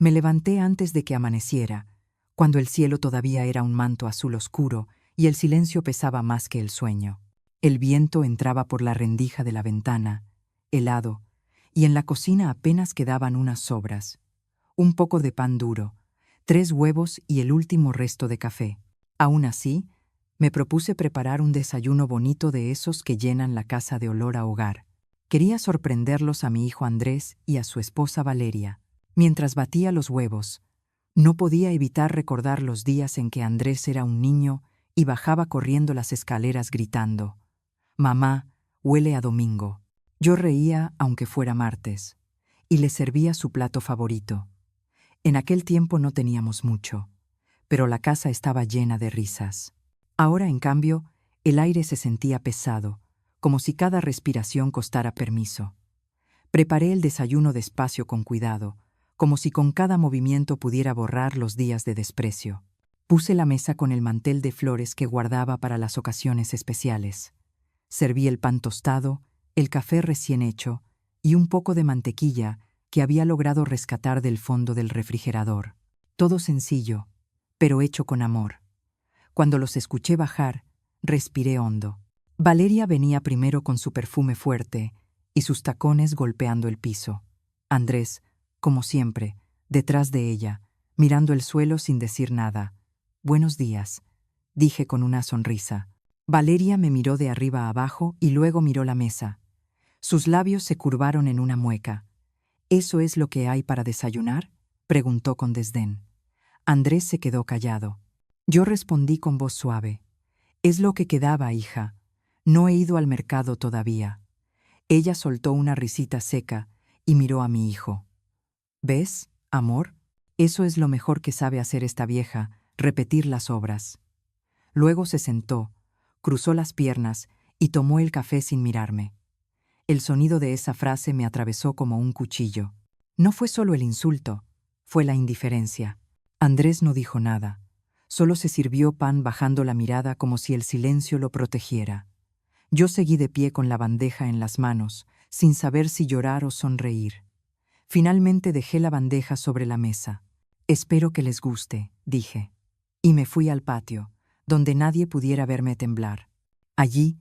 Me levanté antes de que amaneciera, cuando el cielo todavía era un manto azul oscuro y el silencio pesaba más que el sueño. El viento entraba por la rendija de la ventana, helado, y en la cocina apenas quedaban unas sobras. Un poco de pan duro, 3 huevos y el último resto de café. Aún así, me propuse preparar un desayuno bonito de esos que llenan la casa de olor a hogar. Quería sorprenderlos a mi hijo Andrés y a su esposa Valeria. Mientras batía los huevos, no podía evitar recordar los días en que Andrés era un niño y bajaba corriendo las escaleras gritando: «Mamá, huele a domingo». Yo reía aunque fuera martes, y le servía su plato favorito. En aquel tiempo no teníamos mucho, pero la casa estaba llena de risas. Ahora, en cambio, el aire se sentía pesado, como si cada respiración costara permiso. Preparé el desayuno despacio con cuidado, como si con cada movimiento pudiera borrar los días de desprecio. Puse la mesa con el mantel de flores que guardaba para las ocasiones especiales. Serví el pan tostado, el café recién hecho y un poco de mantequilla que había logrado rescatar del fondo del refrigerador. Todo sencillo, pero hecho con amor. Cuando los escuché bajar, respiré hondo. Valeria venía primero con su perfume fuerte y sus tacones golpeando el piso. Andrés, como siempre, detrás de ella, mirando el suelo sin decir nada. «Buenos días», dije con una sonrisa. Valeria me miró de arriba a abajo y luego miró la mesa. Sus labios se curvaron en una mueca. «¿Eso es lo que hay para desayunar?», preguntó con desdén. Andrés se quedó callado. Yo respondí con voz suave: «Es lo que quedaba, hija. No he ido al mercado todavía». Ella soltó una risita seca y miró a mi hijo. «¿Ves, amor? Eso es lo mejor que sabe hacer esta vieja, repetir las obras». Luego se sentó, cruzó las piernas y tomó el café sin mirarme. El sonido de esa frase me atravesó como un cuchillo. No fue solo el insulto, fue la indiferencia. Andrés no dijo nada. Solo se sirvió pan bajando la mirada como si el silencio lo protegiera. Yo seguí de pie con la bandeja en las manos, sin saber si llorar o sonreír. Finalmente dejé la bandeja sobre la mesa. «Espero que les guste», dije. Y me fui al patio, donde nadie pudiera verme temblar. Allí,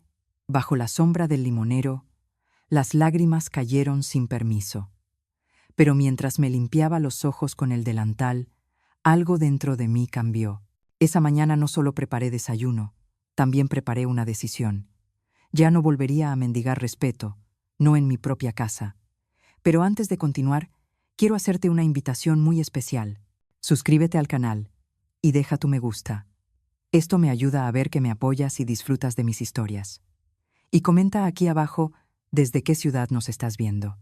bajo la sombra del limonero, las lágrimas cayeron sin permiso. Pero mientras me limpiaba los ojos con el delantal, algo dentro de mí cambió. Esa mañana no solo preparé desayuno, también preparé una decisión. Ya no volvería a mendigar respeto, no en mi propia casa. Pero antes de continuar, quiero hacerte una invitación muy especial. Suscríbete al canal y deja tu me gusta. Esto me ayuda a ver que me apoyas y disfrutas de mis historias. Y comenta aquí abajo desde qué ciudad nos estás viendo.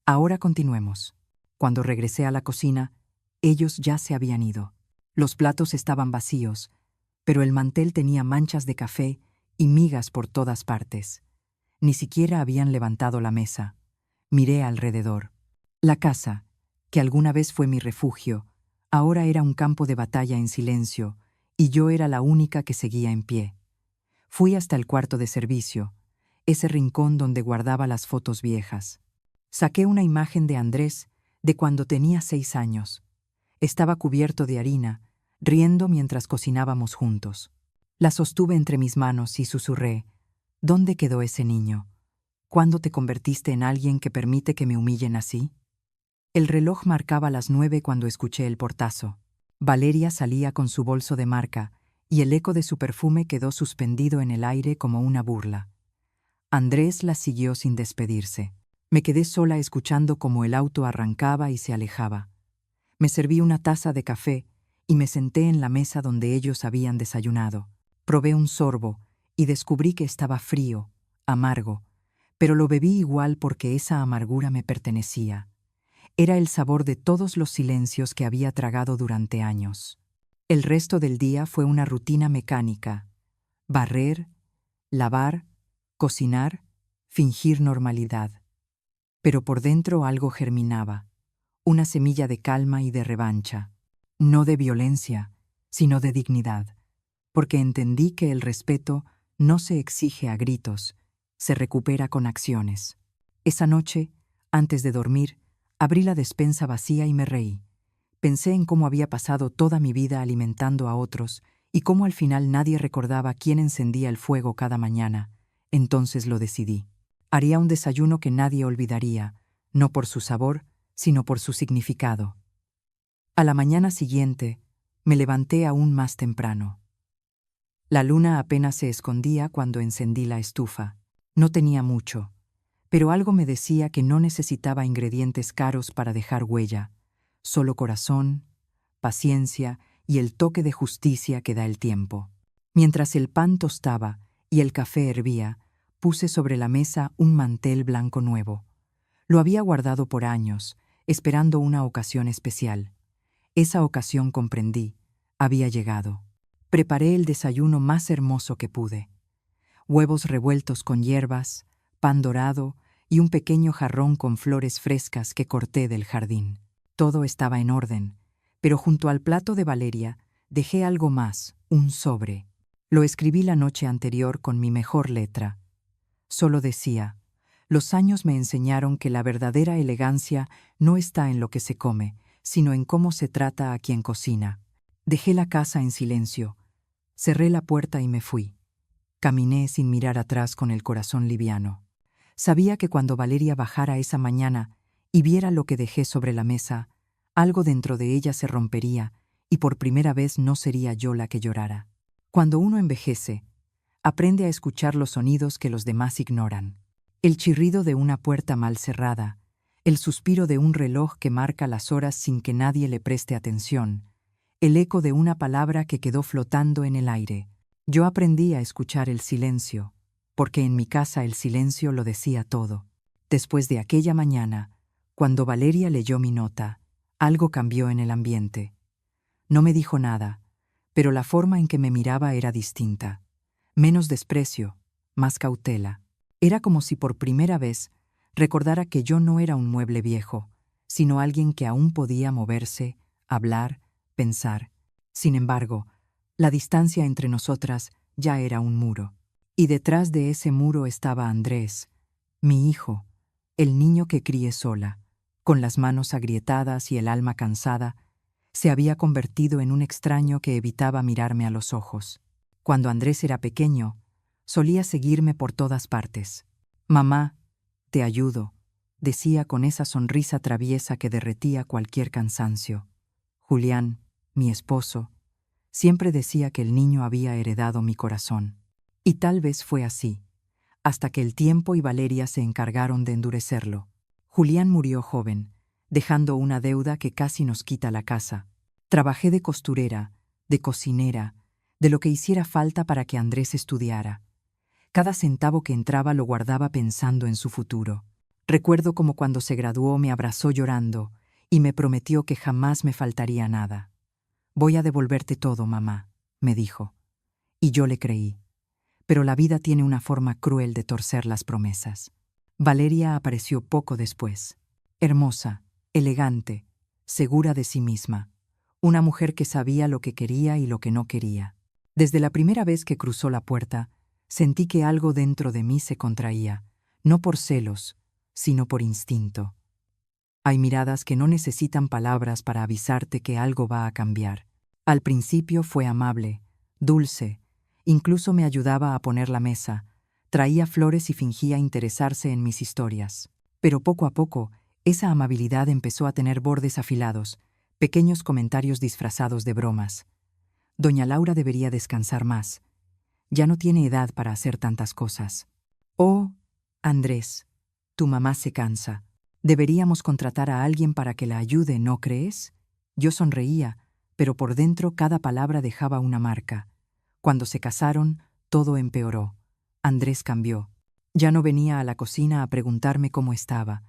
Ahora continuemos. Cuando regresé a la cocina, ellos ya se habían ido. Los platos estaban vacíos, pero el mantel tenía manchas de café y migas por todas partes. Ni siquiera habían levantado la mesa. Miré alrededor. La casa, que alguna vez fue mi refugio, ahora era un campo de batalla en silencio, y yo era la única que seguía en pie. Fui hasta el cuarto de servicio, ese rincón donde guardaba las fotos viejas. Saqué una imagen de Andrés de cuando tenía 6 años. Estaba cubierto de harina, riendo mientras cocinábamos juntos. La sostuve entre mis manos y susurré: «¿Dónde quedó ese niño? ¿Cuándo te convertiste en alguien que permite que me humillen así?». El reloj marcaba las 9 cuando escuché el portazo. Valeria salía con su bolso de marca y el eco de su perfume quedó suspendido en el aire como una burla. Andrés la siguió sin despedirse. Me quedé sola escuchando cómo el auto arrancaba y se alejaba. Me serví una taza de café y me senté en la mesa donde ellos habían desayunado. Probé un sorbo y descubrí que estaba frío, amargo, pero lo bebí igual porque esa amargura me pertenecía. Era el sabor de todos los silencios que había tragado durante años. El resto del día fue una rutina mecánica: barrer, lavar, cocinar, fingir normalidad. Pero por dentro algo germinaba, una semilla de calma y de revancha, no de violencia, sino de dignidad, porque entendí que el respeto no se exige a gritos, se recupera con acciones. Esa noche, antes de dormir, abrí la despensa vacía y me reí. Pensé en cómo había pasado toda mi vida alimentando a otros y cómo al final nadie recordaba quién encendía el fuego cada mañana. Entonces lo decidí. Haría un desayuno que nadie olvidaría, no por su sabor, sino por su significado. A la mañana siguiente, me levanté aún más temprano. La luna apenas se escondía cuando encendí la estufa. No tenía mucho, pero algo me decía que no necesitaba ingredientes caros para dejar huella, solo corazón, paciencia y el toque de justicia que da el tiempo. Mientras el pan tostaba y el café hervía, puse sobre la mesa un mantel blanco nuevo. Lo había guardado por años, esperando una ocasión especial. Esa ocasión comprendí, había llegado. Preparé el desayuno más hermoso que pude. Huevos revueltos con hierbas, pan dorado y un pequeño jarrón con flores frescas que corté del jardín. Todo estaba en orden, pero junto al plato de Valeria dejé algo más, un sobre. Lo escribí la noche anterior con mi mejor letra. Solo decía: los años me enseñaron que la verdadera elegancia no está en lo que se come, sino en cómo se trata a quien cocina. Dejé la casa en silencio, cerré la puerta y me fui. Caminé sin mirar atrás con el corazón liviano. Sabía que cuando Valeria bajara esa mañana y viera lo que dejé sobre la mesa, algo dentro de ella se rompería y por primera vez no sería yo la que llorara. Cuando uno envejece, aprende a escuchar los sonidos que los demás ignoran. El chirrido de una puerta mal cerrada, el suspiro de un reloj que marca las horas sin que nadie le preste atención, el eco de una palabra que quedó flotando en el aire. Yo aprendí a escuchar el silencio, porque en mi casa el silencio lo decía todo. Después de aquella mañana, cuando Valeria leyó mi nota, algo cambió en el ambiente. No me dijo nada, pero la forma en que me miraba era distinta. Menos desprecio, más cautela. Era como si por primera vez recordara que yo no era un mueble viejo, sino alguien que aún podía moverse, hablar, pensar. Sin embargo, la distancia entre nosotras ya era un muro. Y detrás de ese muro estaba Andrés, mi hijo, el niño que crié sola, con las manos agrietadas y el alma cansada. Se había convertido en un extraño que evitaba mirarme a los ojos. Cuando Andrés era pequeño, solía seguirme por todas partes. «Mamá, te ayudo», decía con esa sonrisa traviesa que derretía cualquier cansancio. Julián, mi esposo, siempre decía que el niño había heredado mi corazón. Y tal vez fue así, hasta que el tiempo y Valeria se encargaron de endurecerlo. Julián murió joven, dejando una deuda que casi nos quita la casa. Trabajé de costurera, de cocinera, de lo que hiciera falta para que Andrés estudiara. Cada centavo que entraba lo guardaba pensando en su futuro. Recuerdo como cuando se graduó me abrazó llorando y me prometió que jamás me faltaría nada. «Voy a devolverte todo, mamá», me dijo. Y yo le creí. Pero la vida tiene una forma cruel de torcer las promesas. Valeria apareció poco después. Hermosa, elegante, segura de sí misma. Una mujer que sabía lo que quería y lo que no quería. Desde la primera vez que cruzó la puerta, sentí que algo dentro de mí se contraía, no por celos, sino por instinto. Hay miradas que no necesitan palabras para avisarte que algo va a cambiar. Al principio fue amable, dulce, incluso me ayudaba a poner la mesa, traía flores y fingía interesarse en mis historias. Pero poco a poco, esa amabilidad empezó a tener bordes afilados, pequeños comentarios disfrazados de bromas. «Doña Laura debería descansar más. Ya no tiene edad para hacer tantas cosas». «Oh, Andrés, tu mamá se cansa. Deberíamos contratar a alguien para que la ayude, ¿no crees?». Yo sonreía, pero por dentro cada palabra dejaba una marca. Cuando se casaron, todo empeoró. Andrés cambió. Ya no venía a la cocina a preguntarme cómo estaba.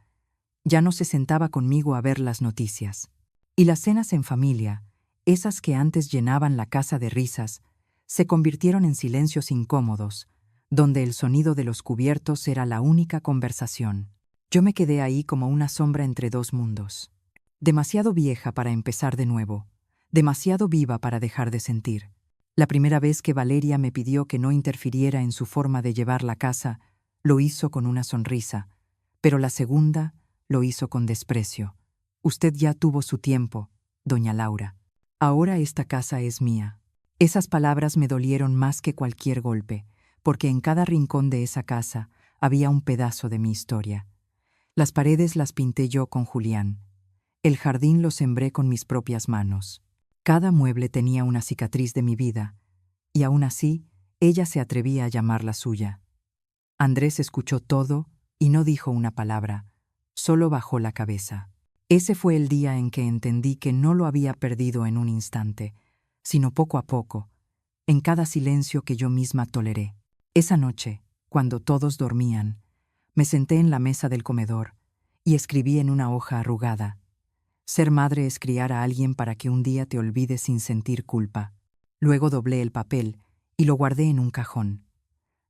Ya no se sentaba conmigo a ver las noticias. Y las cenas en familia, esas que antes llenaban la casa de risas, se convirtieron en silencios incómodos, donde el sonido de los cubiertos era la única conversación. Yo me quedé ahí como una sombra entre dos mundos. Demasiado vieja para empezar de nuevo, demasiado viva para dejar de sentir. La primera vez que Valeria me pidió que no interfiriera en su forma de llevar la casa, lo hizo con una sonrisa, pero la segunda lo hizo con desprecio. «Usted ya tuvo su tiempo», doña Laura. Ahora esta casa es mía. Esas palabras me dolieron más que cualquier golpe, porque en cada rincón de esa casa había un pedazo de mi historia. Las paredes las pinté yo con Julián. El jardín lo sembré con mis propias manos. Cada mueble tenía una cicatriz de mi vida, y aún así, ella se atrevía a llamarla suya. Andrés escuchó todo y no dijo una palabra, solo bajó la cabeza. Ese fue el día en que entendí que no lo había perdido en un instante, sino poco a poco, en cada silencio que yo misma toleré. Esa noche, cuando todos dormían, me senté en la mesa del comedor y escribí en una hoja arrugada: ser madre es criar a alguien para que un día te olvides sin sentir culpa. Luego doblé el papel y lo guardé en un cajón.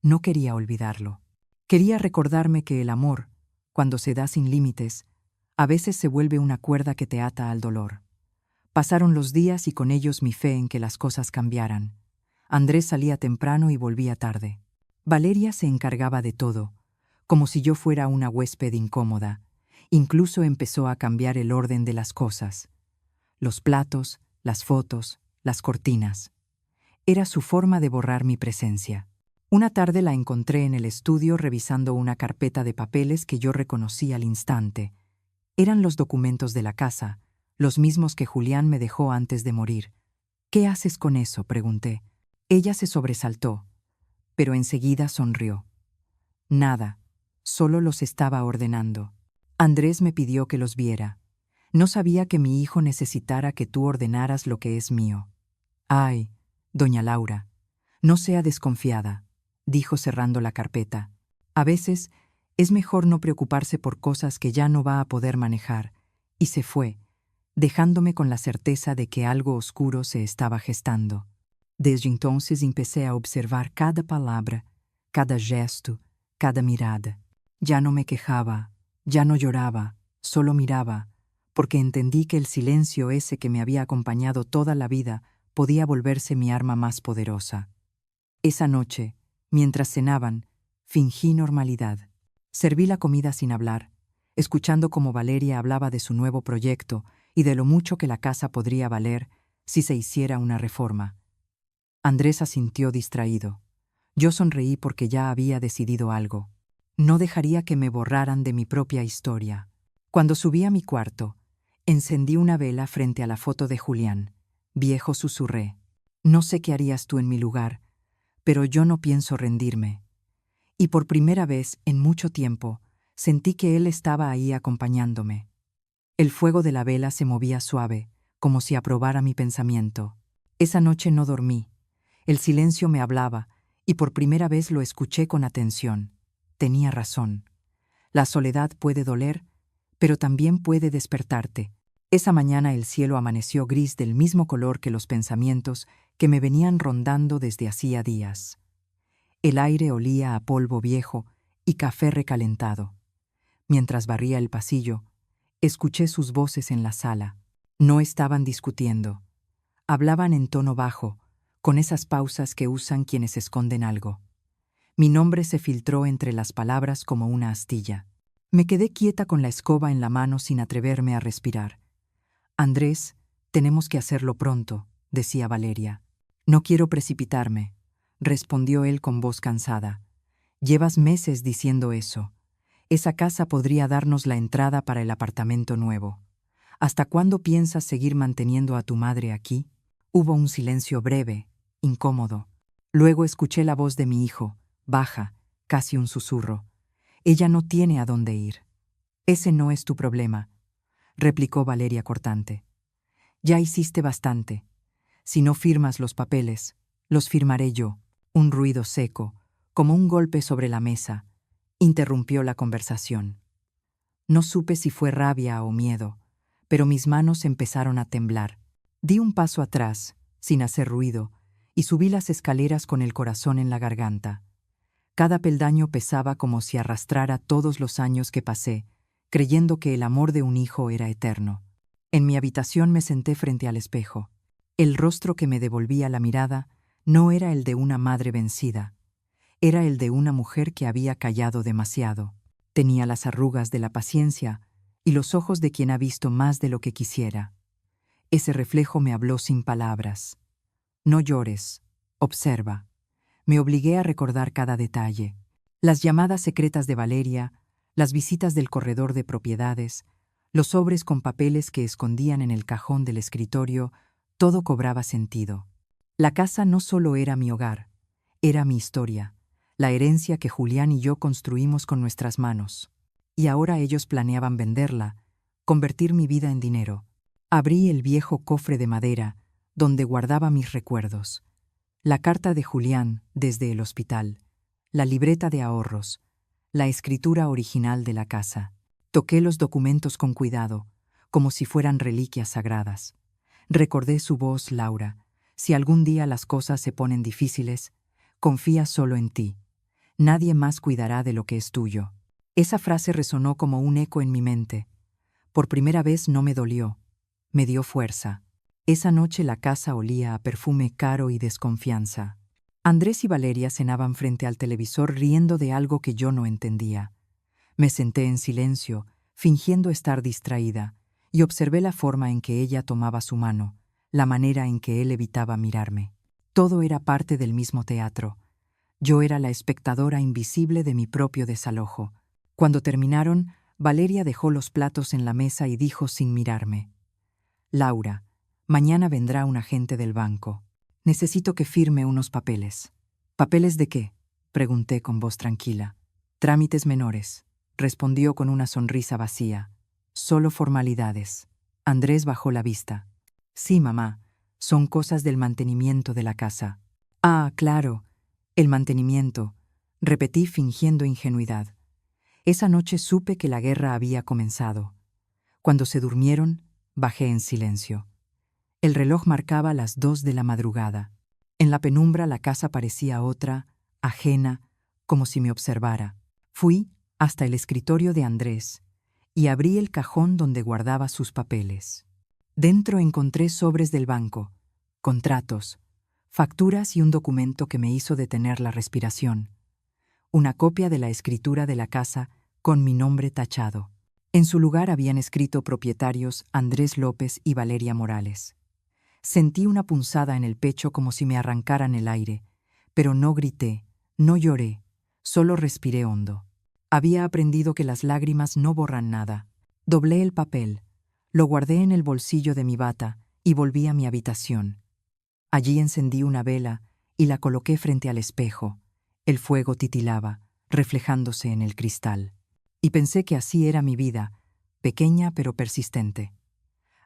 No quería olvidarlo. Quería recordarme que el amor, cuando se da sin límites, a veces se vuelve una cuerda que te ata al dolor. Pasaron los días y con ellos mi fe en que las cosas cambiaran. Andrés salía temprano y volvía tarde. Valeria se encargaba de todo, como si yo fuera una huésped incómoda. Incluso empezó a cambiar el orden de las cosas. Los platos, las fotos, las cortinas. Era su forma de borrar mi presencia. Una tarde la encontré en el estudio revisando una carpeta de papeles que yo reconocí al instante. Eran los documentos de la casa, los mismos que Julián me dejó antes de morir. «¿Qué haces con eso?», pregunté. Ella se sobresaltó, pero enseguida sonrió. «Nada, solo los estaba ordenando. Andrés me pidió que los viera. No sabía que mi hijo necesitara que tú ordenaras lo que es mío». «Ay, doña Laura, no sea desconfiada», dijo cerrando la carpeta. «A veces es mejor no preocuparse por cosas que ya no va a poder manejar», y se fue, dejándome con la certeza de que algo oscuro se estaba gestando. Desde entonces empecé a observar cada palabra, cada gesto, cada mirada. Ya no me quejaba, ya no lloraba, solo miraba, porque entendí que el silencio ese que me había acompañado toda la vida podía volverse mi arma más poderosa. Esa noche, mientras cenaban, fingí normalidad. Serví la comida sin hablar, escuchando cómo Valeria hablaba de su nuevo proyecto y de lo mucho que la casa podría valer si se hiciera una reforma. Andrés asintió distraído. Yo sonreí porque ya había decidido algo. No dejaría que me borraran de mi propia historia. Cuando subí a mi cuarto, encendí una vela frente a la foto de Julián. Viejo, susurré: «No sé qué harías tú en mi lugar, pero yo no pienso rendirme». Y por primera vez en mucho tiempo, sentí que él estaba ahí acompañándome. El fuego de la vela se movía suave, como si aprobara mi pensamiento. Esa noche no dormí. El silencio me hablaba, y por primera vez lo escuché con atención. Tenía razón. La soledad puede doler, pero también puede despertarte. Esa mañana el cielo amaneció gris del mismo color que los pensamientos que me venían rondando desde hacía días. El aire olía a polvo viejo y café recalentado. Mientras barría el pasillo, escuché sus voces en la sala. No estaban discutiendo. Hablaban en tono bajo, con esas pausas que usan quienes esconden algo. Mi nombre se filtró entre las palabras como una astilla. Me quedé quieta con la escoba en la mano sin atreverme a respirar. «Andrés, tenemos que hacerlo pronto», decía Valeria. «No quiero precipitarme», respondió él con voz cansada. «Llevas meses diciendo eso. Esa casa podría darnos la entrada para el apartamento nuevo. ¿Hasta cuándo piensas seguir manteniendo a tu madre aquí?» Hubo un silencio breve, incómodo. Luego escuché la voz de mi hijo, baja, casi un susurro. «Ella no tiene a dónde ir». «Ese no es tu problema», replicó Valeria cortante. «Ya hiciste bastante. Si no firmas los papeles, los firmaré yo». Un ruido seco, como un golpe sobre la mesa, interrumpió la conversación. No supe si fue rabia o miedo, pero mis manos empezaron a temblar. Di un paso atrás, sin hacer ruido, y subí las escaleras con el corazón en la garganta. Cada peldaño pesaba como si arrastrara todos los años que pasé, creyendo que el amor de un hijo era eterno. En mi habitación me senté frente al espejo. El rostro que me devolvía la mirada no era el de una madre vencida. Era el de una mujer que había callado demasiado. Tenía las arrugas de la paciencia y los ojos de quien ha visto más de lo que quisiera. Ese reflejo me habló sin palabras. No llores, observa. Me obligué a recordar cada detalle. Las llamadas secretas de Valeria, las visitas del corredor de propiedades, los sobres con papeles que escondían en el cajón del escritorio, todo cobraba sentido. La casa no solo era mi hogar, era mi historia, la herencia que Julián y yo construimos con nuestras manos. Y ahora ellos planeaban venderla, convertir mi vida en dinero. Abrí el viejo cofre de madera, donde guardaba mis recuerdos. La carta de Julián desde el hospital, la libreta de ahorros, la escritura original de la casa. Toqué los documentos con cuidado, como si fueran reliquias sagradas. Recordé su voz, Laura. Si algún día las cosas se ponen difíciles, confía solo en ti. Nadie más cuidará de lo que es tuyo. Esa frase resonó como un eco en mi mente. Por primera vez no me dolió, me dio fuerza. Esa noche la casa olía a perfume caro y desconfianza. Andrés y Valeria cenaban frente al televisor riendo de algo que yo no entendía. Me senté en silencio, fingiendo estar distraída, y observé la forma en que ella tomaba su mano, la manera en que él evitaba mirarme. Todo era parte del mismo teatro. Yo era la espectadora invisible de mi propio desalojo. Cuando terminaron, Valeria dejó los platos en la mesa y dijo sin mirarme: Laura, mañana vendrá un agente del banco. Necesito que firme unos papeles. ¿Papeles de qué?, pregunté con voz tranquila. Trámites menores, respondió con una sonrisa vacía. Solo formalidades. Andrés bajó la vista. Sí, mamá, son cosas del mantenimiento de la casa. Ah, claro, el mantenimiento, repetí fingiendo ingenuidad. Esa noche supe que la guerra había comenzado. Cuando se durmieron, bajé en silencio. El reloj marcaba las 2 de la madrugada. En la penumbra la casa parecía otra, ajena, como si me observara. Fui hasta el escritorio de Andrés y abrí el cajón donde guardaba sus papeles. Dentro encontré sobres del banco, contratos, facturas y un documento que me hizo detener la respiración. Una copia de la escritura de la casa con mi nombre tachado. En su lugar habían escrito propietarios Andrés López y Valeria Morales. Sentí una punzada en el pecho como si me arrancaran el aire, pero no grité, no lloré, solo respiré hondo. Había aprendido que las lágrimas no borran nada. Doblé el papel, lo guardé en el bolsillo de mi bata y volví a mi habitación. Allí encendí una vela y la coloqué frente al espejo. El fuego titilaba, reflejándose en el cristal. Y pensé que así era mi vida, pequeña pero persistente.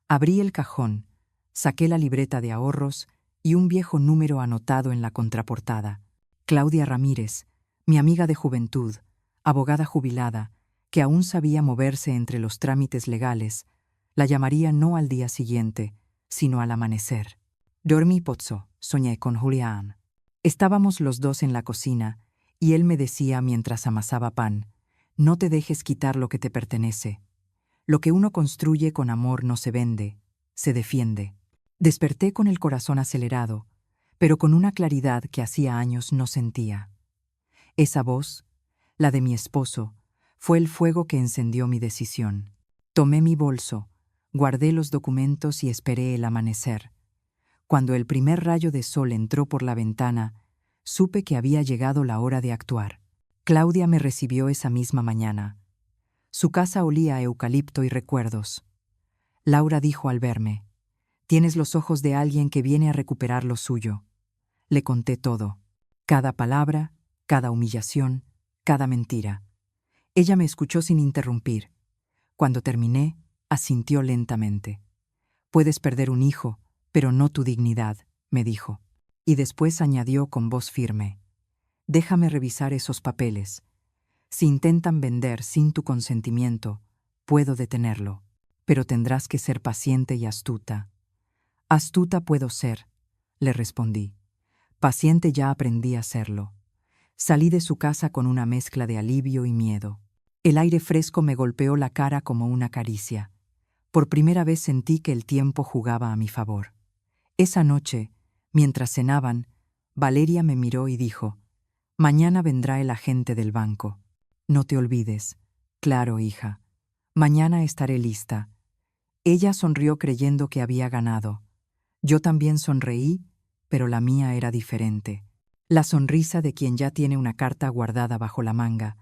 Abrí el cajón, saqué la libreta de ahorros y un viejo número anotado en la contraportada. Claudia Ramírez, mi amiga de juventud, abogada jubilada, que aún sabía moverse entre los trámites legales, la llamaría no al día siguiente, sino al amanecer. Dormí pozzo, soñé con Julián. Estábamos los dos en la cocina, y él me decía mientras amasaba pan: no te dejes quitar lo que te pertenece. Lo que uno construye con amor no se vende, se defiende. Desperté con el corazón acelerado, pero con una claridad que hacía años no sentía. Esa voz, la de mi esposo, fue el fuego que encendió mi decisión. Tomé mi bolso, guardé los documentos y esperé el amanecer. Cuando el primer rayo de sol entró por la ventana, supe que había llegado la hora de actuar. Claudia me recibió esa misma mañana. Su casa olía a eucalipto y recuerdos. Laura dijo al verme: «Tienes los ojos de alguien que viene a recuperar lo suyo». Le conté todo, cada palabra, cada humillación, cada mentira. Ella me escuchó sin interrumpir. Cuando terminé, asintió lentamente. «Puedes perder un hijo, pero no tu dignidad», me dijo. Y después añadió con voz firme: «Déjame revisar esos papeles. Si intentan vender sin tu consentimiento, puedo detenerlo, pero tendrás que ser paciente y astuta». «Astuta puedo ser», le respondí. Paciente ya aprendí a serlo. Salí de su casa con una mezcla de alivio y miedo. El aire fresco me golpeó la cara como una caricia. Por primera vez sentí que el tiempo jugaba a mi favor. Esa noche, mientras cenaban, Valeria me miró y dijo: «Mañana vendrá el agente del banco. No te olvides». «Claro, hija. Mañana estaré lista». Ella sonrió creyendo que había ganado. Yo también sonreí, pero la mía era diferente. La sonrisa de quien ya tiene una carta guardada bajo la manga.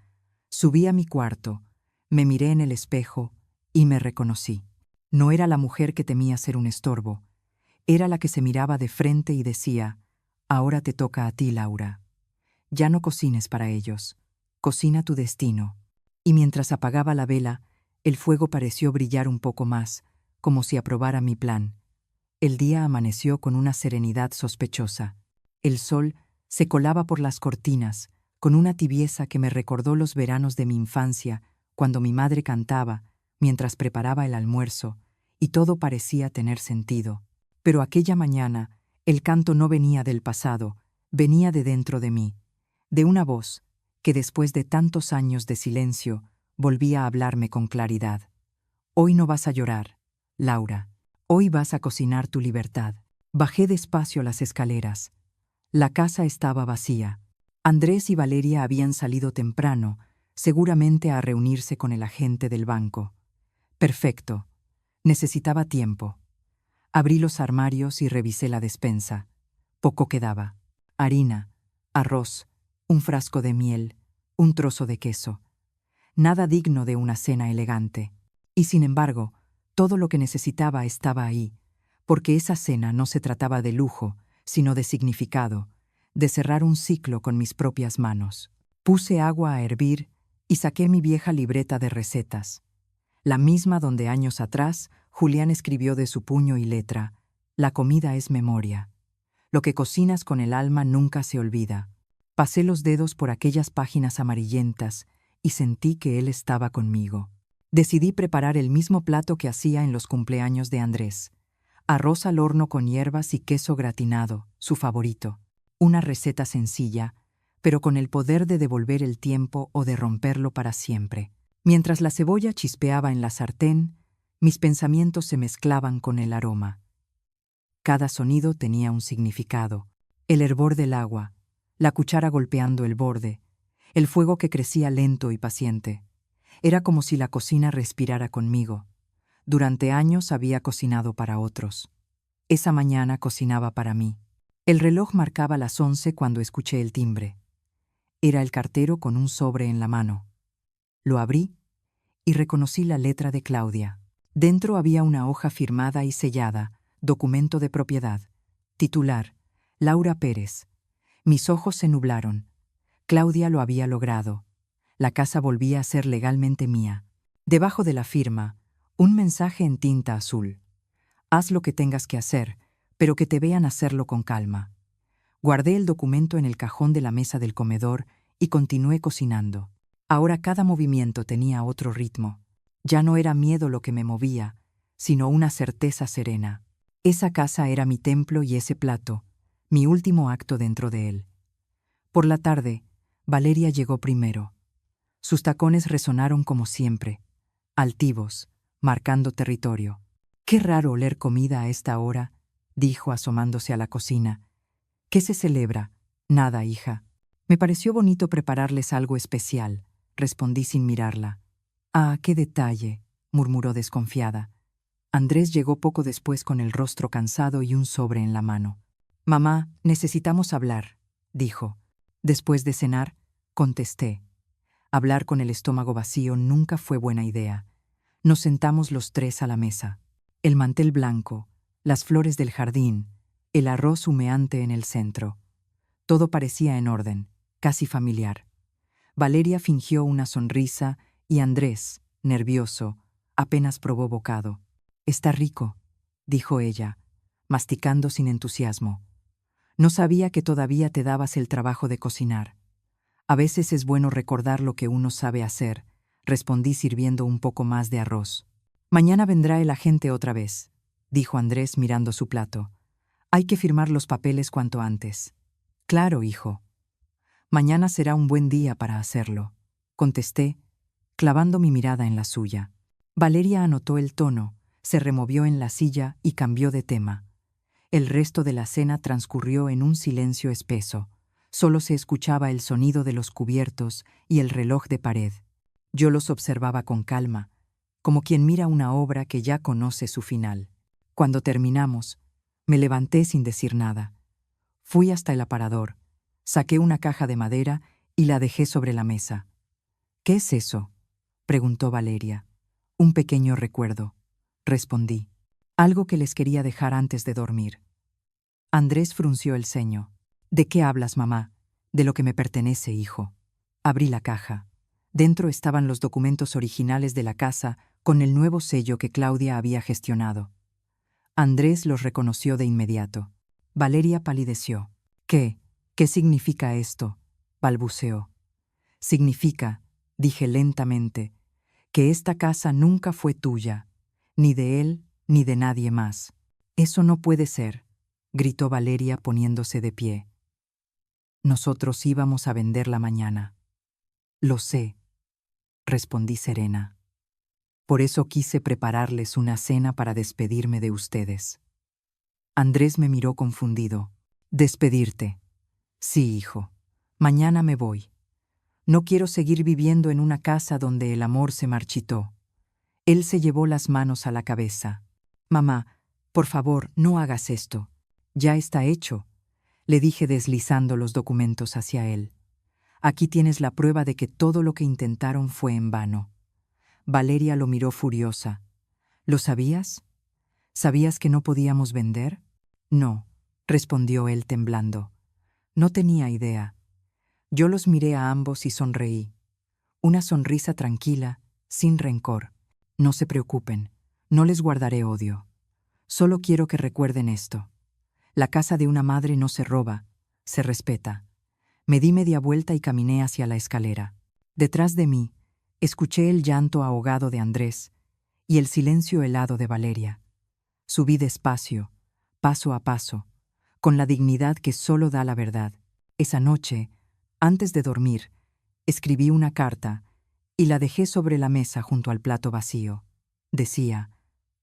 Subí a mi cuarto, me miré en el espejo y me reconocí. No era la mujer que temía ser un estorbo. Era la que se miraba de frente y decía: «Ahora te toca a ti, Laura. Ya no cocines para ellos. Cocina tu destino». Y mientras apagaba la vela, el fuego pareció brillar un poco más, como si aprobara mi plan. El día amaneció con una serenidad sospechosa. El sol se colaba por las cortinas, con una tibieza que me recordó los veranos de mi infancia, cuando mi madre cantaba, mientras preparaba el almuerzo, y todo parecía tener sentido. Pero aquella mañana, el canto no venía del pasado, venía de dentro de mí, de una voz que después de tantos años de silencio, volvía a hablarme con claridad. «Hoy no vas a llorar, Laura. Hoy vas a cocinar tu libertad». Bajé despacio las escaleras. La casa estaba vacía. Andrés y Valeria habían salido temprano, seguramente a reunirse con el agente del banco. Perfecto. Necesitaba tiempo. Abrí los armarios y revisé la despensa. Poco quedaba. Harina, arroz, un frasco de miel, un trozo de queso. Nada digno de una cena elegante. Y sin embargo, todo lo que necesitaba estaba ahí, porque esa cena no se trataba de lujo, sino de significado, de cerrar un ciclo con mis propias manos. Puse agua a hervir y saqué mi vieja libreta de recetas, la misma donde años atrás Julián escribió de su puño y letra: «La comida es memoria. Lo que cocinas con el alma nunca se olvida». Pasé los dedos por aquellas páginas amarillentas y sentí que él estaba conmigo. Decidí preparar el mismo plato que hacía en los cumpleaños de Andrés. Arroz al horno con hierbas y queso gratinado, su favorito. Una receta sencilla, pero con el poder de devolver el tiempo o de romperlo para siempre. Mientras la cebolla chispeaba en la sartén, mis pensamientos se mezclaban con el aroma. Cada sonido tenía un significado. El hervor del agua, la cuchara golpeando el borde, el fuego que crecía lento y paciente. Era como si la cocina respirara conmigo. Durante años había cocinado para otros. Esa mañana cocinaba para mí. El reloj marcaba las 11 cuando escuché el timbre. Era el cartero con un sobre en la mano. Lo abrí y reconocí la letra de Claudia. Dentro había una hoja firmada y sellada, documento de propiedad. Titular: Laura Pérez. Mis ojos se nublaron. Claudia lo había logrado. La casa volvía a ser legalmente mía. Debajo de la firma, un mensaje en tinta azul: «Haz lo que tengas que hacer, pero que te vean hacerlo con calma». Guardé el documento en el cajón de la mesa del comedor y continué cocinando. Ahora cada movimiento tenía otro ritmo. Ya no era miedo lo que me movía, sino una certeza serena. Esa casa era mi templo y ese plato, mi último acto dentro de él. Por la tarde, Valeria llegó primero. Sus tacones resonaron como siempre, altivos, marcando territorio. «Qué raro oler comida a esta hora», dijo asomándose a la cocina. «¿Qué se celebra?» «Nada, hija. Me pareció bonito prepararles algo especial», respondí sin mirarla. «Ah, qué detalle», murmuró desconfiada. Andrés llegó poco después con el rostro cansado y un sobre en la mano. «Mamá, necesitamos hablar», dijo. «Después de cenar», contesté. Hablar con el estómago vacío nunca fue buena idea. Nos sentamos los tres a la mesa. El mantel blanco, las flores del jardín, el arroz humeante en el centro. Todo parecía en orden, casi familiar. Valeria fingió una sonrisa y Andrés, nervioso, apenas probó bocado. «Está rico», dijo ella, masticando sin entusiasmo. «No sabía que todavía te dabas el trabajo de cocinar». «A veces es bueno recordar lo que uno sabe hacer», respondí sirviendo un poco más de arroz. «Mañana vendrá el agente otra vez», dijo Andrés mirando su plato. «Hay que firmar los papeles cuanto antes». «Claro, hijo. Mañana será un buen día para hacerlo», contesté, clavando mi mirada en la suya. Valeria anotó el tono, se removió en la silla y cambió de tema. El resto de la cena transcurrió en un silencio espeso. Solo se escuchaba el sonido de los cubiertos y el reloj de pared. Yo los observaba con calma, como quien mira una obra que ya conoce su final. Cuando terminamos, me levanté sin decir nada. Fui hasta el aparador, saqué una caja de madera y la dejé sobre la mesa. «¿Qué es eso?», preguntó Valeria. «Un pequeño recuerdo», respondí. «Algo que les quería dejar antes de dormir». Andrés frunció el ceño. «¿De qué hablas, mamá?». «De lo que me pertenece, hijo». Abrí la caja. Dentro estaban los documentos originales de la casa con el nuevo sello que Claudia había gestionado. Andrés los reconoció de inmediato. Valeria palideció. ¿Qué significa esto?», balbuceó. «Significa», dije lentamente, «que esta casa nunca fue tuya, ni de él ni de nadie más». «Eso no puede ser», gritó Valeria poniéndose de pie. «Nosotros íbamos a venderla mañana». «Lo sé», respondí serena. «Por eso quise prepararles una cena para despedirme de ustedes». Andrés me miró confundido. «¿Despedirte?». «Sí, hijo. Mañana me voy. No quiero seguir viviendo en una casa donde el amor se marchitó». Él se llevó las manos a la cabeza. «Mamá, por favor, no hagas esto. Ya está hecho», le dije deslizando los documentos hacia él. «Aquí tienes la prueba de que todo lo que intentaron fue en vano». Valeria lo miró furiosa. «¿Lo sabías? ¿Sabías que no podíamos vender?». «No», respondió él temblando. «No tenía idea». Yo los miré a ambos y sonreí. Una sonrisa tranquila, sin rencor. «No se preocupen, no les guardaré odio. Solo quiero que recuerden esto. La casa de una madre no se roba, se respeta». Me di media vuelta y caminé hacia la escalera. Detrás de mí, escuché el llanto ahogado de Andrés y el silencio helado de Valeria. Subí despacio, paso a paso, con la dignidad que solo da la verdad. Esa noche, antes de dormir, escribí una carta y la dejé sobre la mesa junto al plato vacío. Decía: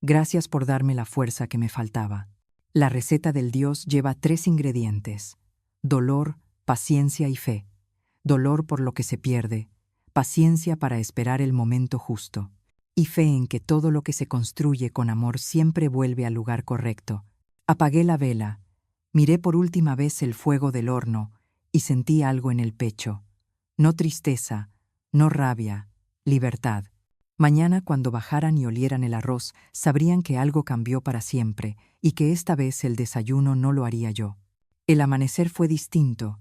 «Gracias por darme la fuerza que me faltaba». La receta del Dios lleva 3 ingredientes: dolor, paciencia y fe. Dolor por lo que se pierde, paciencia para esperar el momento justo, y fe en que todo lo que se construye con amor siempre vuelve al lugar correcto. Apagué la vela, miré por última vez el fuego del horno y sentí algo en el pecho. No tristeza, no rabia, libertad. Mañana, cuando bajaran y olieran el arroz, sabrían que algo cambió para siempre y que esta vez el desayuno no lo haría yo. El amanecer fue distinto,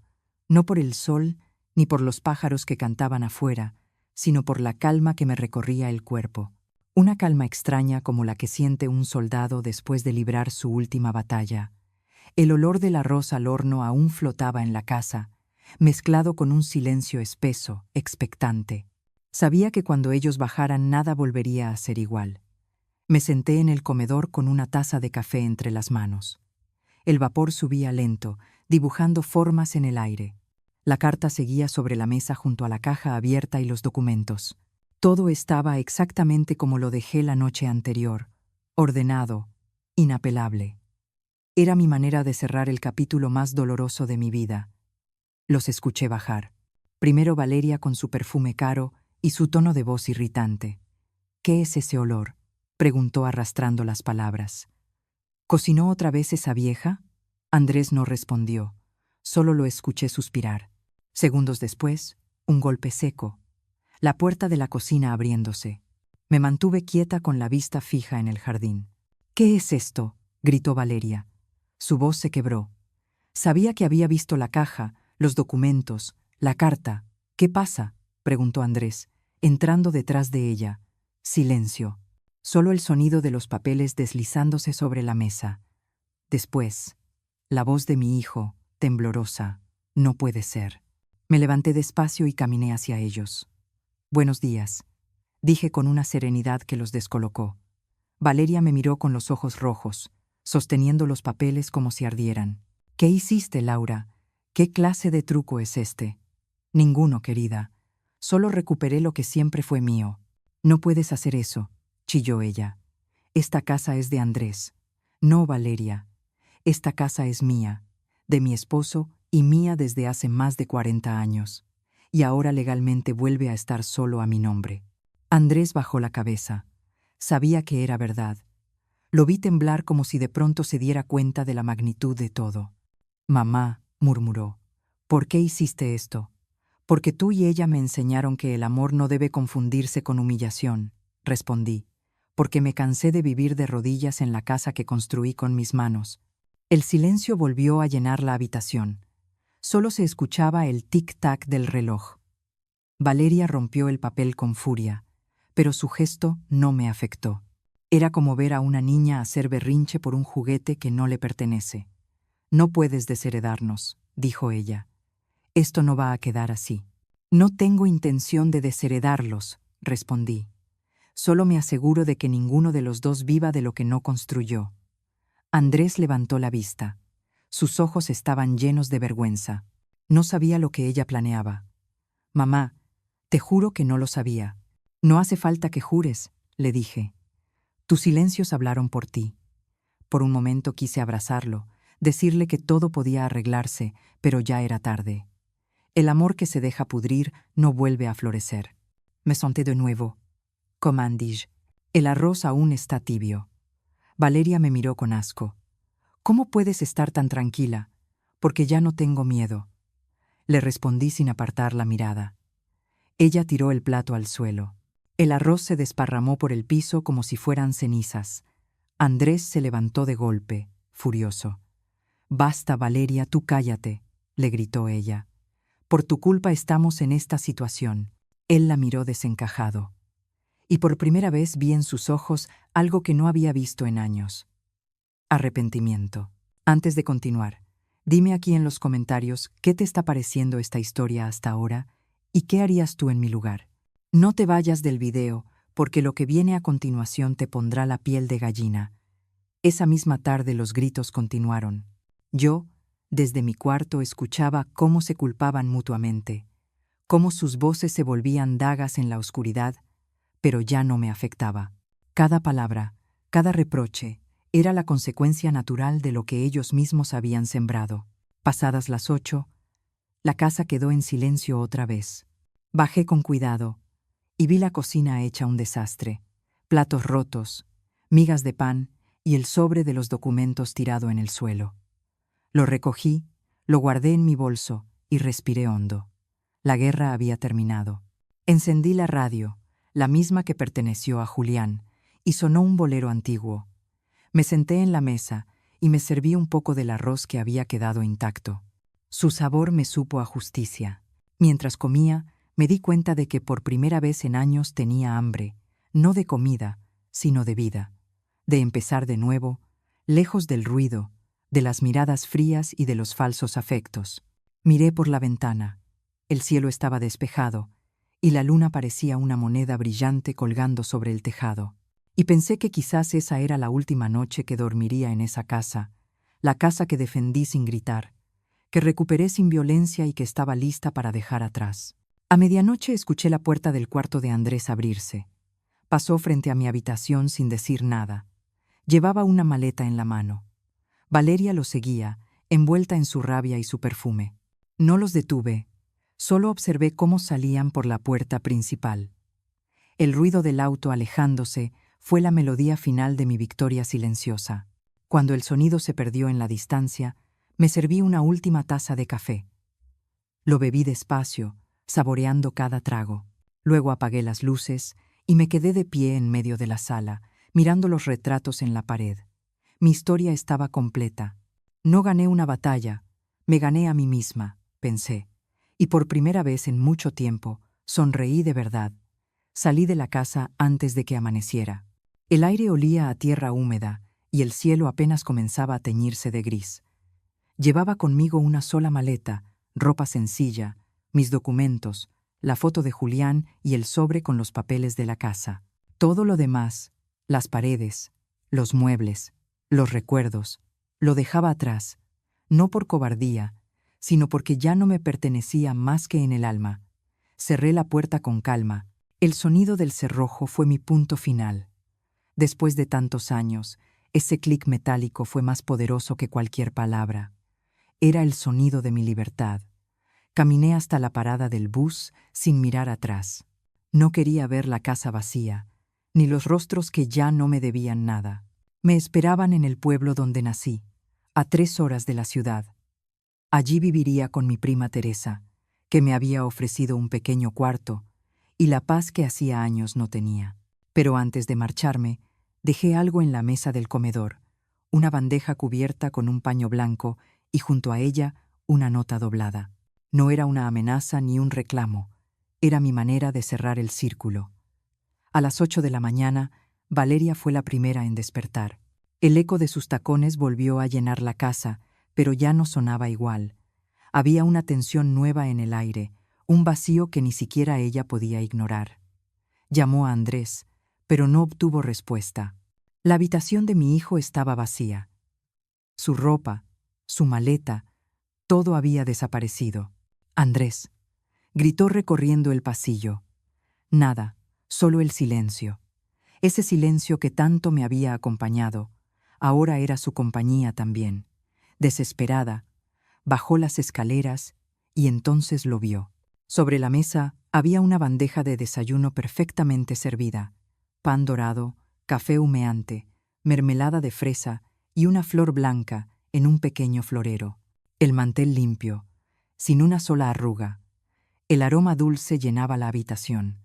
no por el sol ni por los pájaros que cantaban afuera, sino por la calma que me recorría el cuerpo. Una calma extraña como la que siente un soldado después de librar su última batalla. El olor del arroz al horno aún flotaba en la casa, mezclado con un silencio espeso, expectante. Sabía que cuando ellos bajaran nada volvería a ser igual. Me senté en el comedor con una taza de café entre las manos. El vapor subía lento, dibujando formas en el aire. La carta seguía sobre la mesa junto a la caja abierta y los documentos. Todo estaba exactamente como lo dejé la noche anterior, ordenado, inapelable. Era mi manera de cerrar el capítulo más doloroso de mi vida. Los escuché bajar. Primero Valeria con su perfume caro y su tono de voz irritante. «¿Qué es ese olor?», preguntó arrastrando las palabras. «¿Cocinó otra vez esa vieja?». Andrés no respondió, solo lo escuché suspirar. Segundos después, un golpe seco. La puerta de la cocina abriéndose. Me mantuve quieta con la vista fija en el jardín. «¿Qué es esto?», gritó Valeria. Su voz se quebró. Sabía que había visto la caja, los documentos, la carta. «¿Qué pasa?», preguntó Andrés, entrando detrás de ella. Silencio. Solo el sonido de los papeles deslizándose sobre la mesa. Después, la voz de mi hijo, temblorosa. «No puede ser». Me levanté despacio y caminé hacia ellos. «Buenos días», dije con una serenidad que los descolocó. Valeria me miró con los ojos rojos, sosteniendo los papeles como si ardieran. «¿Qué hiciste, Laura? ¿Qué clase de truco es este?». «Ninguno, querida. Solo recuperé lo que siempre fue mío». «No puedes hacer eso», chilló ella. «Esta casa es de Andrés». «No, Valeria. Esta casa es mía, de mi esposo y mía desde hace más de 40 años. Y ahora legalmente vuelve a estar solo a mi nombre». Andrés bajó la cabeza. Sabía que era verdad. Lo vi temblar como si de pronto se diera cuenta de la magnitud de todo. «Mamá», murmuró, «¿por qué hiciste esto?» «Porque tú y ella me enseñaron que el amor no debe confundirse con humillación», respondí, «porque me cansé de vivir de rodillas en la casa que construí con mis manos». El silencio volvió a llenar la habitación. Solo se escuchaba el tic-tac del reloj. Valeria rompió el papel con furia, pero su gesto no me afectó. Era como ver a una niña hacer berrinche por un juguete que no le pertenece. «No puedes desheredarnos», dijo ella. «Esto no va a quedar así». «No tengo intención de desheredarlos», respondí. «Solo me aseguro de que ninguno de los dos viva de lo que no construyó». Andrés levantó la vista. Sus ojos estaban llenos de vergüenza. No sabía lo que ella planeaba. «Mamá, te juro que no lo sabía». «No hace falta que jures», le dije. «Tus silencios hablaron por ti». Por un momento quise abrazarlo, decirle que todo podía arreglarse, pero ya era tarde. El amor que se deja pudrir no vuelve a florecer. Me senté de nuevo. «Comandis, el arroz aún está tibio». Valeria me miró con asco. «¿Cómo puedes estar tan tranquila? Porque ya no tengo miedo». Le respondí sin apartar la mirada. Ella tiró el plato al suelo. El arroz se desparramó por el piso como si fueran cenizas. Andrés se levantó de golpe, furioso. «Basta, Valeria, tú cállate», le gritó ella. «Por tu culpa estamos en esta situación». Él la miró desencajado. Y por primera vez vi en sus ojos algo que no había visto en años. Arrepentimiento. Antes de continuar, dime aquí en los comentarios qué te está pareciendo esta historia hasta ahora y qué harías tú en mi lugar. No te vayas del video, porque lo que viene a continuación te pondrá la piel de gallina. Esa misma tarde los gritos continuaron. Yo, desde mi cuarto, escuchaba cómo se culpaban mutuamente, cómo sus voces se volvían dagas en la oscuridad, pero ya no me afectaba. Cada palabra, cada reproche, era la consecuencia natural de lo que ellos mismos habían sembrado. Pasadas las 8, la casa quedó en silencio otra vez. Bajé con cuidado y vi la cocina hecha un desastre, platos rotos, migas de pan y el sobre de los documentos tirado en el suelo. Lo recogí, lo guardé en mi bolso y respiré hondo. La guerra había terminado. Encendí la radio, la misma que perteneció a Julián, y sonó un bolero antiguo. Me senté en la mesa y me serví un poco del arroz que había quedado intacto. Su sabor me supo a justicia. Mientras comía, me di cuenta de que por primera vez en años tenía hambre, no de comida, sino de vida, de empezar de nuevo, lejos del ruido, de las miradas frías y de los falsos afectos. Miré por la ventana. El cielo estaba despejado, y la luna parecía una moneda brillante colgando sobre el tejado. Y pensé que quizás esa era la última noche que dormiría en esa casa, la casa que defendí sin gritar, que recuperé sin violencia y que estaba lista para dejar atrás. A medianoche escuché la puerta del cuarto de Andrés abrirse. Pasó frente a mi habitación sin decir nada. Llevaba una maleta en la mano. Valeria lo seguía, envuelta en su rabia y su perfume. No los detuve, solo observé cómo salían por la puerta principal. El ruido del auto alejándose fue la melodía final de mi victoria silenciosa. Cuando el sonido se perdió en la distancia, me serví una última taza de café. Lo bebí despacio, saboreando cada trago. Luego apagué las luces y me quedé de pie en medio de la sala, mirando los retratos en la pared. Mi historia estaba completa. No gané una batalla, me gané a mí misma, pensé. Y por primera vez en mucho tiempo, sonreí de verdad. Salí de la casa antes de que amaneciera. El aire olía a tierra húmeda y el cielo apenas comenzaba a teñirse de gris. Llevaba conmigo una sola maleta, ropa sencilla, mis documentos, la foto de Julián y el sobre con los papeles de la casa. Todo lo demás, las paredes, los muebles, los recuerdos, lo dejaba atrás, no por cobardía, sino porque ya no me pertenecía más que en el alma. Cerré la puerta con calma. El sonido del cerrojo fue mi punto final. Después de tantos años, ese clic metálico fue más poderoso que cualquier palabra. Era el sonido de mi libertad. Caminé hasta la parada del bus sin mirar atrás. No quería ver la casa vacía, ni los rostros que ya no me debían nada. Me esperaban en el pueblo donde nací, a 3 horas de la ciudad. Allí viviría con mi prima Teresa, que me había ofrecido un pequeño cuarto y la paz que hacía años no tenía. Pero antes de marcharme, dejé algo en la mesa del comedor, una bandeja cubierta con un paño blanco y junto a ella una nota doblada. No era una amenaza ni un reclamo, era mi manera de cerrar el círculo. A las 8 de la mañana, Valeria fue la primera en despertar. El eco de sus tacones volvió a llenar la casa, pero ya no sonaba igual. Había una tensión nueva en el aire, un vacío que ni siquiera ella podía ignorar. Llamó a Andrés, pero no obtuvo respuesta. La habitación de mi hijo estaba vacía. Su ropa, su maleta, todo había desaparecido. Andrés, gritó recorriendo el pasillo. Nada, solo el silencio. Ese silencio que tanto me había acompañado, ahora era su compañía también. Desesperada, bajó las escaleras y entonces lo vio. Sobre la mesa había una bandeja de desayuno perfectamente servida, pan dorado, café humeante, mermelada de fresa y una flor blanca en un pequeño florero. El mantel limpio, sin una sola arruga. El aroma dulce llenaba la habitación.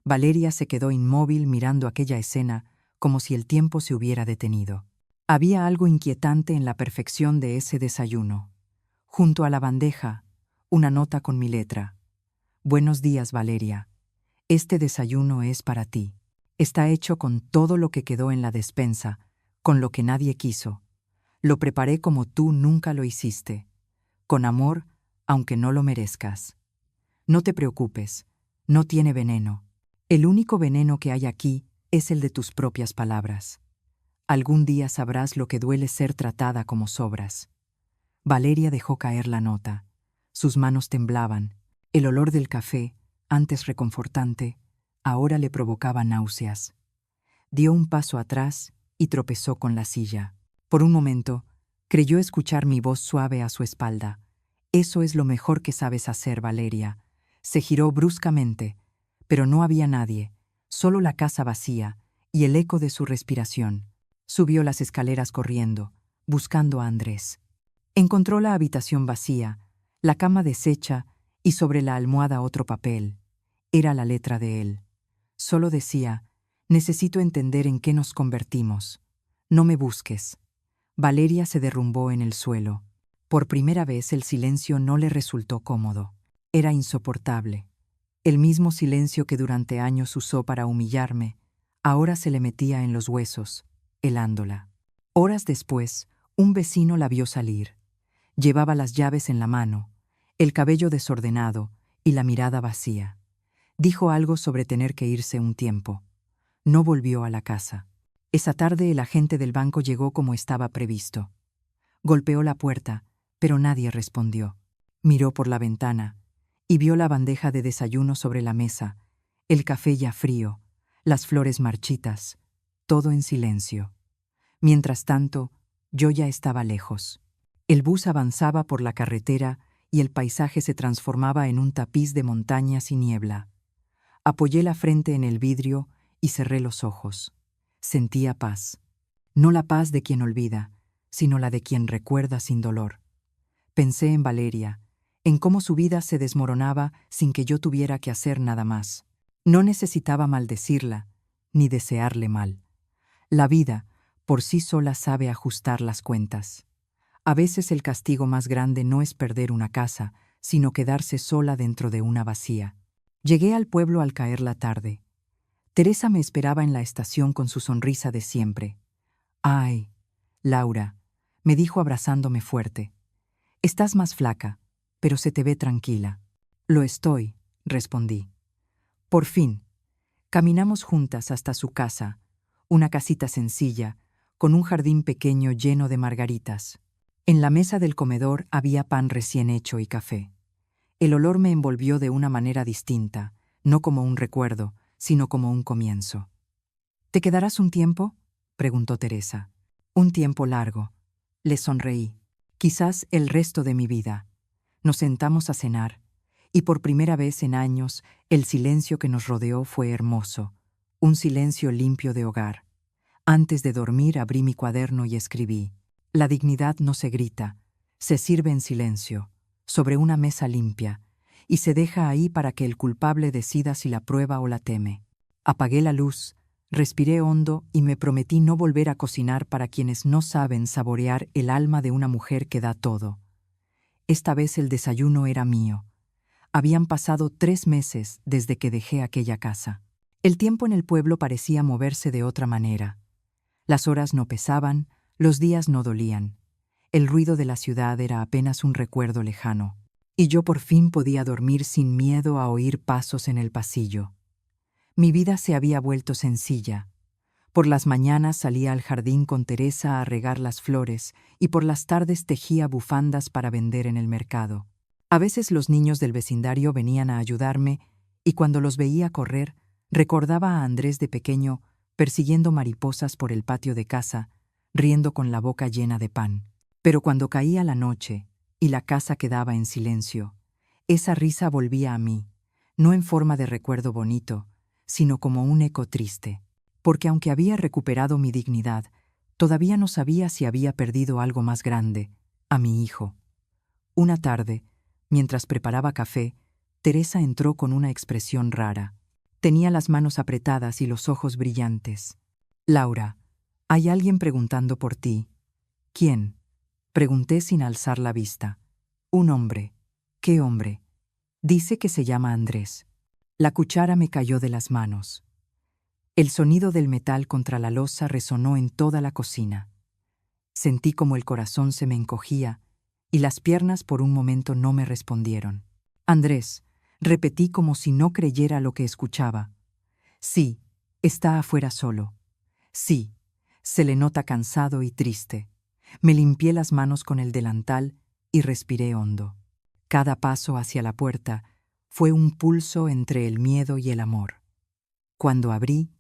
Valeria se quedó inmóvil mirando aquella escena como si el tiempo se hubiera detenido. Había algo inquietante en la perfección de ese desayuno. Junto a la bandeja, una nota con mi letra. Buenos días, Valeria. Este desayuno es para ti. Está hecho con todo lo que quedó en la despensa, con lo que nadie quiso. Lo preparé como tú nunca lo hiciste. Con amor, aunque no lo merezcas. No te preocupes, no tiene veneno. El único veneno que hay aquí es el de tus propias palabras. Algún día sabrás lo que duele ser tratada como sobras. Valeria dejó caer la nota. Sus manos temblaban. El olor del café, antes reconfortante, ahora le provocaba náuseas. Dio un paso atrás y tropezó con la silla. Por un momento, creyó escuchar mi voz suave a su espalda. Eso es lo mejor que sabes hacer, Valeria. Se giró bruscamente, pero no había nadie, solo la casa vacía y el eco de su respiración. Subió las escaleras corriendo, buscando a Andrés. Encontró la habitación vacía, la cama deshecha y sobre la almohada otro papel. Era la letra de él. Solo decía: necesito entender en qué nos convertimos. No me busques. Valeria se derrumbó en el suelo. Por primera vez el silencio no le resultó cómodo. Era insoportable. El mismo silencio que durante años usó para humillarme, ahora se le metía en los huesos, helándola. Horas después, un vecino la vio salir. Llevaba las llaves en la mano, el cabello desordenado y la mirada vacía. Dijo algo sobre tener que irse un tiempo. No volvió a la casa. Esa tarde el agente del banco llegó como estaba previsto. Golpeó la puerta, pero nadie respondió. Miró por la ventana y vio la bandeja de desayuno sobre la mesa, el café ya frío, las flores marchitas, todo en silencio. Mientras tanto, yo ya estaba lejos. El bus avanzaba por la carretera y el paisaje se transformaba en un tapiz de montañas y niebla. Apoyé la frente en el vidrio y cerré los ojos. Sentía paz. No la paz de quien olvida, sino la de quien recuerda sin dolor. Pensé en Valeria, en cómo su vida se desmoronaba sin que yo tuviera que hacer nada más. No necesitaba maldecirla, ni desearle mal. La vida, por sí sola, sabe ajustar las cuentas. A veces el castigo más grande no es perder una casa, sino quedarse sola dentro de una vacía. Llegué al pueblo al caer la tarde. Teresa me esperaba en la estación con su sonrisa de siempre. «Ay, Laura», me dijo abrazándome fuerte. «Estás más flaca, pero se te ve tranquila». «Lo estoy», respondí. Por fin, caminamos juntas hasta su casa, una casita sencilla, con un jardín pequeño lleno de margaritas. En la mesa del comedor había pan recién hecho y café. El olor me envolvió de una manera distinta, no como un recuerdo, sino como un comienzo. «¿Te quedarás un tiempo?», preguntó Teresa. «Un tiempo largo». Le sonreí. «Quizás el resto de mi vida». Nos sentamos a cenar, y por primera vez en años el silencio que nos rodeó fue hermoso, Un silencio limpio de hogar. Antes de dormir abrí mi cuaderno y escribí: la dignidad no se grita, se sirve en silencio, sobre una mesa limpia, y se deja ahí para que el culpable decida si la prueba o la teme. Apagué la luz, respiré hondo y me prometí no volver a cocinar para quienes no saben saborear el alma de una mujer que da todo. Esta vez el desayuno era mío. Habían pasado 3 meses desde que dejé aquella casa. El tiempo en el pueblo parecía moverse de otra manera. Las horas no pesaban, los días no dolían. El ruido de la ciudad era apenas un recuerdo lejano. Y yo por fin podía dormir sin miedo a oír pasos en el pasillo. Mi vida se había vuelto sencilla. Por las mañanas salía al jardín con Teresa a regar las flores y por las tardes tejía bufandas para vender en el mercado. A veces los niños del vecindario venían a ayudarme y cuando los veía correr, recordaba a Andrés de pequeño persiguiendo mariposas por el patio de casa, riendo con la boca llena de pan. Pero cuando caía la noche y la casa quedaba en silencio, esa risa volvía a mí, no en forma de recuerdo bonito, sino como un eco triste, porque aunque había recuperado mi dignidad, todavía no sabía si había perdido algo más grande, a mi hijo. Una tarde, mientras preparaba café, Teresa entró con una expresión rara. Tenía las manos apretadas y los ojos brillantes. «Laura, hay alguien preguntando por ti». «¿Quién?», pregunté sin alzar la vista. «Un hombre». «¿Qué hombre?». «Dice que se llama Andrés». La cuchara me cayó de las manos. El sonido del metal contra la loza resonó en toda la cocina. Sentí como el corazón se me encogía y las piernas por un momento no me respondieron. «Andrés», repetí como si no creyera lo que escuchaba. «Sí, está afuera solo. Sí, se le nota cansado y triste». Me limpié las manos con el delantal y respiré hondo. Cada paso hacia la puerta fue un pulso entre el miedo y el amor. Cuando abrí,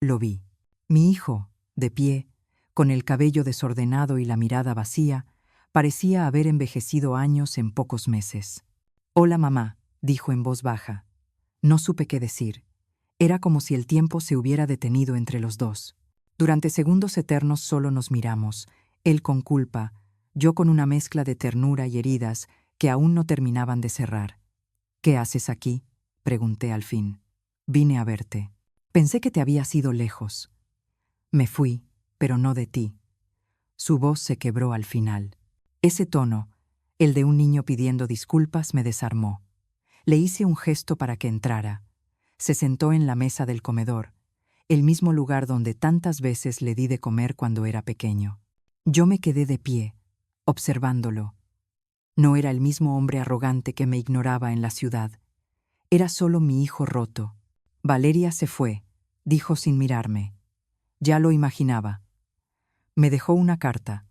lo vi. Mi hijo, de pie, con el cabello desordenado y la mirada vacía, parecía haber envejecido años en pocos meses. «Hola, mamá», dijo en voz baja. No supe qué decir. Era como si el tiempo se hubiera detenido entre los dos. Durante segundos eternos solo nos miramos, él con culpa, yo con una mezcla de ternura y heridas que aún no terminaban de cerrar. «¿Qué haces aquí?», pregunté al fin. «Vine a verte. Pensé que te habías ido lejos». «Me fui, pero no de ti». Su voz se quebró al final. Ese tono, el de un niño pidiendo disculpas, me desarmó. Le hice un gesto para que entrara. Se sentó en la mesa del comedor, el mismo lugar donde tantas veces le di de comer cuando era pequeño. Yo me quedé de pie, observándolo. No era el mismo hombre arrogante que me ignoraba en la ciudad. Era solo mi hijo roto. «Valeria se fue», dijo sin mirarme. Ya lo imaginaba. Me dejó una carta.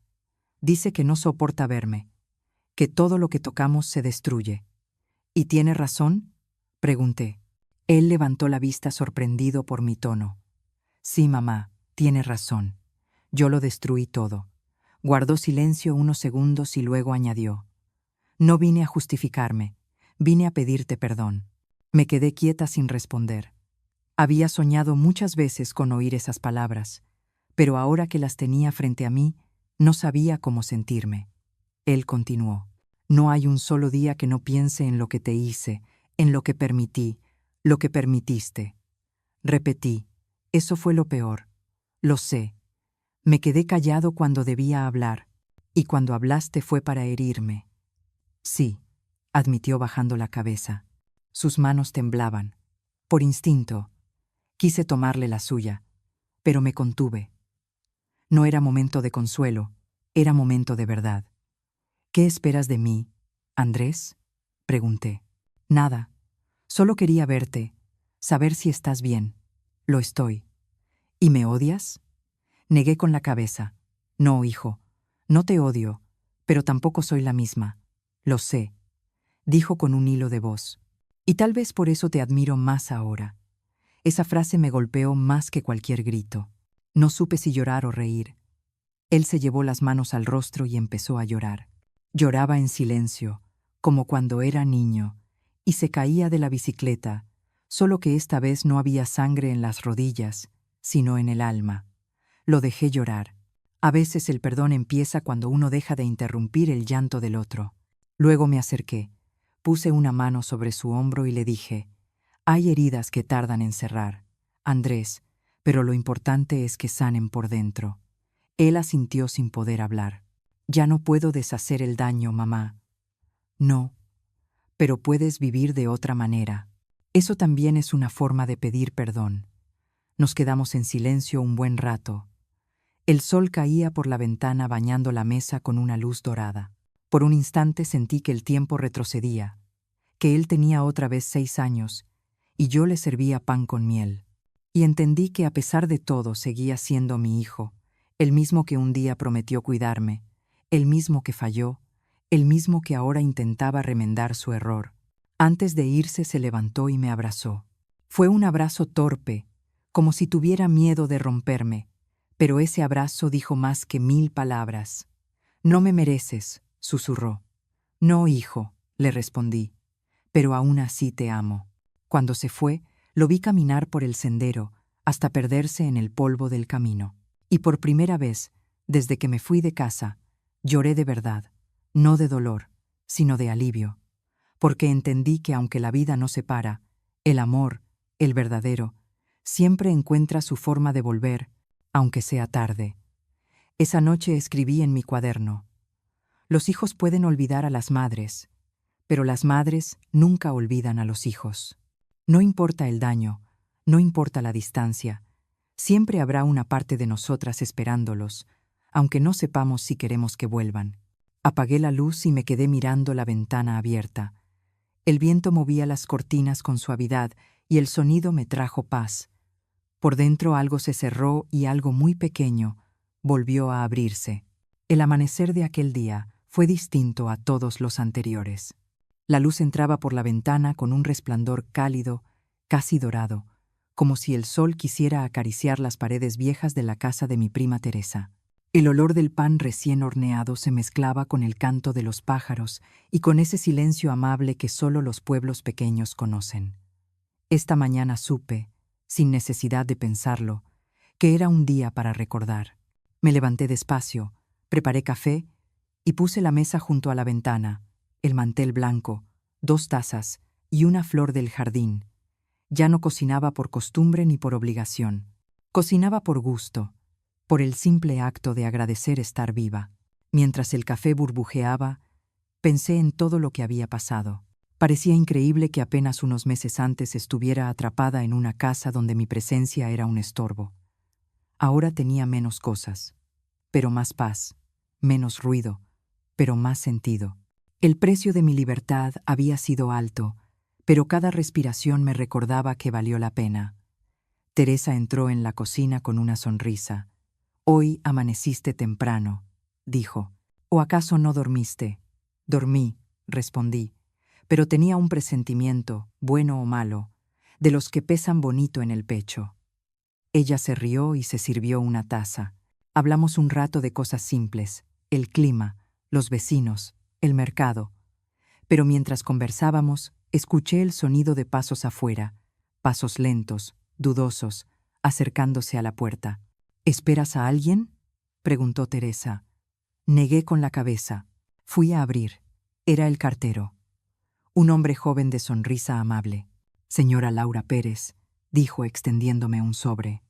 Dice que no soporta verme, que todo lo que tocamos se destruye. «¿Y tiene razón?», pregunté. Él levantó la vista sorprendido por mi tono. «Sí, mamá, tiene razón. Yo lo destruí todo». Guardó silencio unos segundos y luego añadió: «No vine a justificarme, vine a pedirte perdón». Me quedé quieta sin responder. Había soñado muchas veces con oír esas palabras, pero ahora que las tenía frente a mí, no sabía cómo sentirme. Él continuó: «No hay un solo día que no piense en lo que te hice, en lo que permití, lo que permitiste». Repetí: «Eso fue lo peor. Lo sé. Me quedé callado cuando debía hablar, y cuando hablaste fue para herirme». «Sí», admitió bajando la cabeza. Sus manos temblaban. Por instinto, quise tomarle la suya, pero me contuve. No era momento de consuelo, era momento de verdad. «¿Qué esperas de mí, Andrés?», pregunté. «Nada. Solo quería verte, saber si estás bien». «Lo estoy». «¿Y me odias?». Negué con la cabeza. «No, hijo, no te odio, pero tampoco soy la misma. Lo sé», dijo con un hilo de voz. «Y tal vez por eso te admiro más ahora». Esa frase me golpeó más que cualquier grito. No supe si llorar o reír. Él se llevó las manos al rostro y empezó a llorar. Lloraba en silencio, como cuando era niño, y se caía de la bicicleta, solo que esta vez no había sangre en las rodillas, sino en el alma. Lo dejé llorar. A veces el perdón empieza cuando uno deja de interrumpir el llanto del otro. Luego me acerqué, puse una mano sobre su hombro y le dije: «Hay heridas que tardan en cerrar, Andrés, pero lo importante es que sanen por dentro». Él asintió sin poder hablar. «Ya no puedo deshacer el daño, mamá». «No, pero puedes vivir de otra manera». Eso también es una forma de pedir perdón. Nos quedamos en silencio un buen rato. El sol caía por la ventana bañando la mesa con una luz dorada. Por un instante sentí que el tiempo retrocedía, que él tenía otra vez 6 años, y yo le servía pan con miel. Y entendí que a pesar de todo seguía siendo mi hijo, el mismo que un día prometió cuidarme, el mismo que falló, el mismo que ahora intentaba remendar su error. Antes de irse se levantó y me abrazó. Fue un abrazo torpe, como si tuviera miedo de romperme, pero ese abrazo dijo más que 1000 palabras. «No me mereces», susurró. «No, hijo», le respondí, «pero aún así te amo». Cuando se fue, lo vi caminar por el sendero, hasta perderse en el polvo del camino. Y por primera vez, desde que me fui de casa, lloré de verdad, no de dolor, sino de alivio, porque entendí que aunque la vida nos separa, el amor, el verdadero, siempre encuentra su forma de volver, aunque sea tarde. Esa noche escribí en mi cuaderno: «Los hijos pueden olvidar a las madres, pero las madres nunca olvidan a los hijos». No importa el daño, no importa la distancia, siempre habrá una parte de nosotras esperándolos, aunque no sepamos si queremos que vuelvan. Apagué la luz y me quedé mirando la ventana abierta. El viento movía las cortinas con suavidad y el sonido me trajo paz. Por dentro algo se cerró y algo muy pequeño volvió a abrirse. El amanecer de aquel día fue distinto a todos los anteriores. La luz entraba por la ventana con un resplandor cálido, casi dorado, como si el sol quisiera acariciar las paredes viejas de la casa de mi prima Teresa. El olor del pan recién horneado se mezclaba con el canto de los pájaros y con ese silencio amable que solo los pueblos pequeños conocen. Esta mañana supe, sin necesidad de pensarlo, que era un día para recordar. Me levanté despacio, preparé café y puse la mesa junto a la ventana, el mantel blanco, 2 tazas y una flor del jardín. Ya no cocinaba por costumbre ni por obligación. Cocinaba por gusto, por el simple acto de agradecer estar viva. Mientras el café burbujeaba, pensé en todo lo que había pasado. Parecía increíble que apenas unos meses antes estuviera atrapada en una casa donde mi presencia era un estorbo. Ahora tenía menos cosas, pero más paz, menos ruido, pero más sentido. El precio de mi libertad había sido alto, pero cada respiración me recordaba que valió la pena. Teresa entró en la cocina con una sonrisa. «Hoy amaneciste temprano», dijo. «¿O acaso no dormiste?» «Dormí», respondí, pero tenía un presentimiento, bueno o malo, de los que pesan bonito en el pecho. Ella se rió y se sirvió una taza. Hablamos un rato de cosas simples, el clima, los vecinos, el mercado. Pero mientras conversábamos, escuché el sonido de pasos afuera, pasos lentos, dudosos, acercándose a la puerta. «¿Esperas a alguien?», preguntó Teresa. Negué con la cabeza. Fui a abrir. Era el cartero. Un hombre joven de sonrisa amable. «Señora Laura Pérez», dijo extendiéndome un sobre.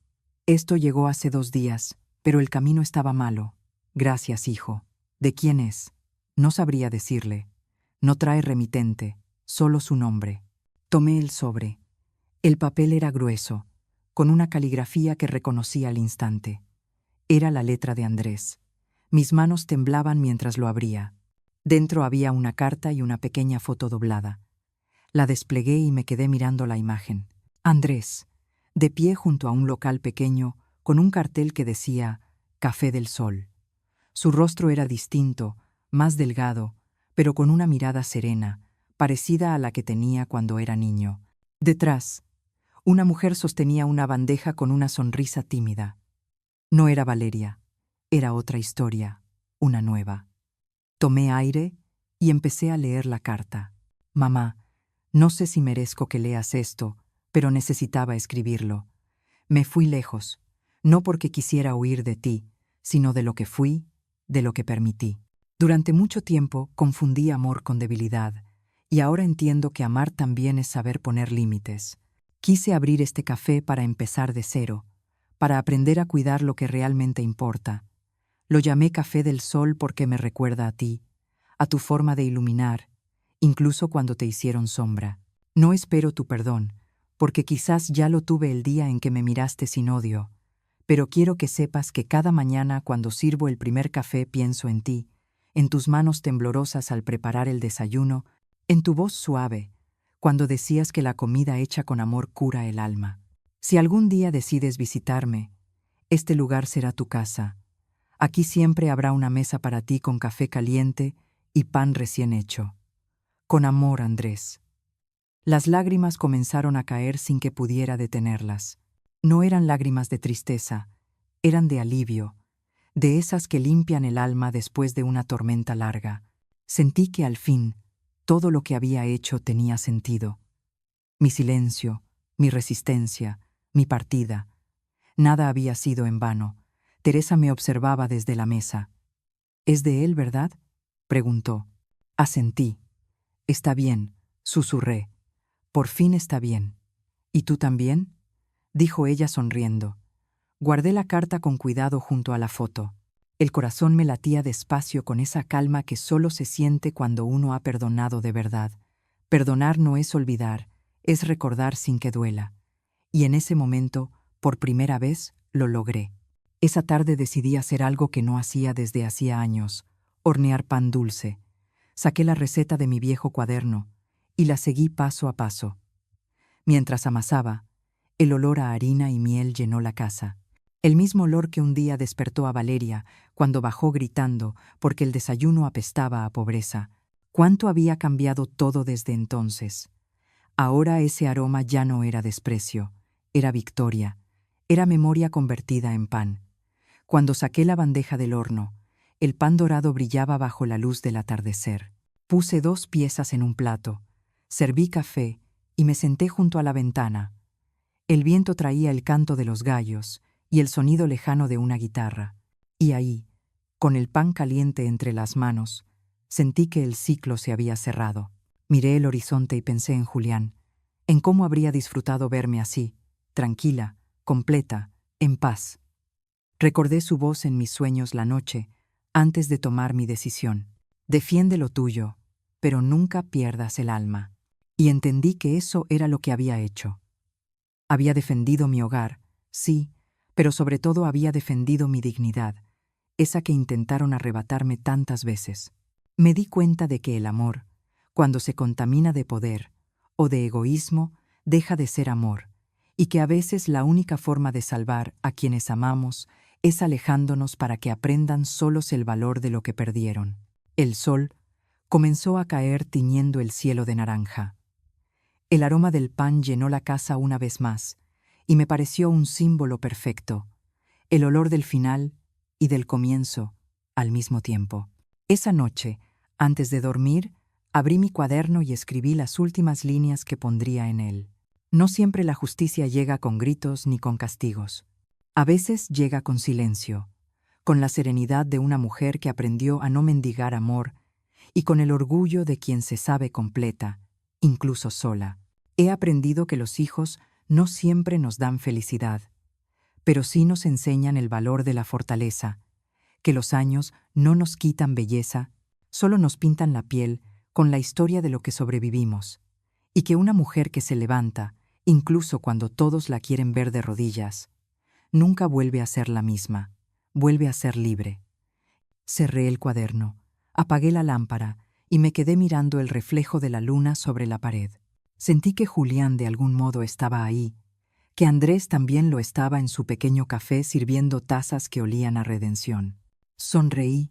«Esto llegó hace 2 días, pero el camino estaba malo». «Gracias, hijo». «¿De quién es?». No sabría decirle. No trae remitente, solo su nombre. Tomé el sobre. El papel era grueso, con una caligrafía que reconocí al instante. Era la letra de Andrés. Mis manos temblaban mientras lo abría. Dentro había una carta y una pequeña foto doblada. La desplegué y me quedé mirando la imagen. Andrés, de pie junto a un local pequeño, con un cartel que decía «Café del Sol». Su rostro era distinto, más delgado, pero con una mirada serena, parecida a la que tenía cuando era niño. Detrás, una mujer sostenía una bandeja con una sonrisa tímida. No era Valeria, era otra historia, una nueva. Tomé aire y empecé a leer la carta. «Mamá, no sé si merezco que leas esto, pero necesitaba escribirlo. Me fui lejos, no porque quisiera huir de ti, sino de lo que fui, de lo que permití. Durante mucho tiempo confundí amor con debilidad, y ahora entiendo que amar también es saber poner límites. Quise abrir este café para empezar de cero, para aprender a cuidar lo que realmente importa. Lo llamé Café del Sol porque me recuerda a ti, a tu forma de iluminar, incluso cuando te hicieron sombra. No espero tu perdón, porque quizás ya lo tuve el día en que me miraste sin odio, pero quiero que sepas que cada mañana cuando sirvo el primer café pienso en ti, en tus manos temblorosas al preparar el desayuno, en tu voz suave, cuando decías que la comida hecha con amor cura el alma. Si algún día decides visitarme, este lugar será tu casa. Aquí siempre habrá una mesa para ti con café caliente y pan recién hecho. Con amor, Andrés. Las lágrimas comenzaron a caer sin que pudiera detenerlas. No eran lágrimas de tristeza, eran de alivio, de esas que limpian el alma después de una tormenta larga. Sentí que al fin todo lo que había hecho tenía sentido. Mi silencio, mi resistencia, mi partida. Nada había sido en vano. Teresa me observaba desde la mesa. «¿Es de él, verdad?», preguntó. Asentí. «Está bien», susurré. «Por fin está bien». «¿Y tú también?», dijo ella sonriendo. Guardé la carta con cuidado junto a la foto. El corazón me latía despacio con esa calma que solo se siente cuando uno ha perdonado de verdad. Perdonar no es olvidar, es recordar sin que duela. Y en ese momento, por primera vez, lo logré. Esa tarde decidí hacer algo que no hacía desde hacía años: hornear pan dulce. Saqué la receta de mi viejo cuaderno y la seguí paso a paso. Mientras amasaba, el olor a harina y miel llenó la casa. El mismo olor que un día despertó a Valeria cuando bajó gritando porque el desayuno apestaba a pobreza. ¿Cuánto había cambiado todo desde entonces? Ahora ese aroma ya no era desprecio, era victoria, era memoria convertida en pan. Cuando saqué la bandeja del horno, el pan dorado brillaba bajo la luz del atardecer. Puse 2 piezas en un plato, serví café y me senté junto a la ventana. El viento traía el canto de los gallos y el sonido lejano de una guitarra. Y ahí, con el pan caliente entre las manos, sentí que el ciclo se había cerrado. Miré el horizonte y pensé en Julián, en cómo habría disfrutado verme así, tranquila, completa, en paz. Recordé su voz en mis sueños la noche, antes de tomar mi decisión. Defiende lo tuyo, pero nunca pierdas el alma. Y entendí que eso era lo que había hecho. Había defendido mi hogar, sí, pero sobre todo había defendido mi dignidad, esa que intentaron arrebatarme tantas veces. Me di cuenta de que el amor, cuando se contamina de poder o de egoísmo, deja de ser amor, y que a veces la única forma de salvar a quienes amamos es alejándonos para que aprendan solos el valor de lo que perdieron. El sol comenzó a caer tiñendo el cielo de naranja. El aroma del pan llenó la casa una vez más, y me pareció un símbolo perfecto, el olor del final y del comienzo al mismo tiempo. Esa noche, antes de dormir, abrí mi cuaderno y escribí las últimas líneas que pondría en él. No siempre la justicia llega con gritos ni con castigos. A veces llega con silencio, con la serenidad de una mujer que aprendió a no mendigar amor y con el orgullo de quien se sabe completa, incluso sola. He aprendido que los hijos no siempre nos dan felicidad, pero sí nos enseñan el valor de la fortaleza, que los años no nos quitan belleza, solo nos pintan la piel con la historia de lo que sobrevivimos, y que una mujer que se levanta, incluso cuando todos la quieren ver de rodillas, nunca vuelve a ser la misma, vuelve a ser libre. Cerré el cuaderno, apagué la lámpara y me quedé mirando el reflejo de la luna sobre la pared. Sentí que Julián de algún modo estaba ahí, que Andrés también lo estaba en su pequeño café sirviendo tazas que olían a redención. Sonreí,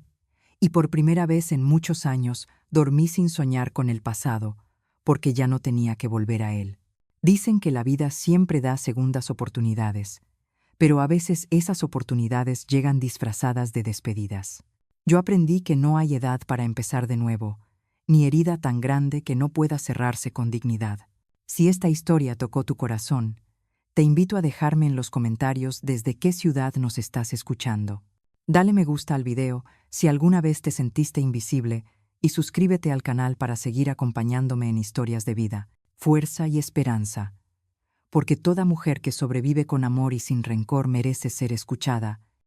y por primera vez en muchos años dormí sin soñar con el pasado, porque ya no tenía que volver a él. Dicen que la vida siempre da segundas oportunidades, pero a veces esas oportunidades llegan disfrazadas de despedidas. Yo aprendí que no hay edad para empezar de nuevo, ni herida tan grande que no pueda cerrarse con dignidad. Si esta historia tocó tu corazón, te invito a dejarme en los comentarios desde qué ciudad nos estás escuchando. Dale me gusta al video si alguna vez te sentiste invisible y suscríbete al canal para seguir acompañándome en historias de vida, fuerza y esperanza. Porque toda mujer que sobrevive con amor y sin rencor merece ser escuchada,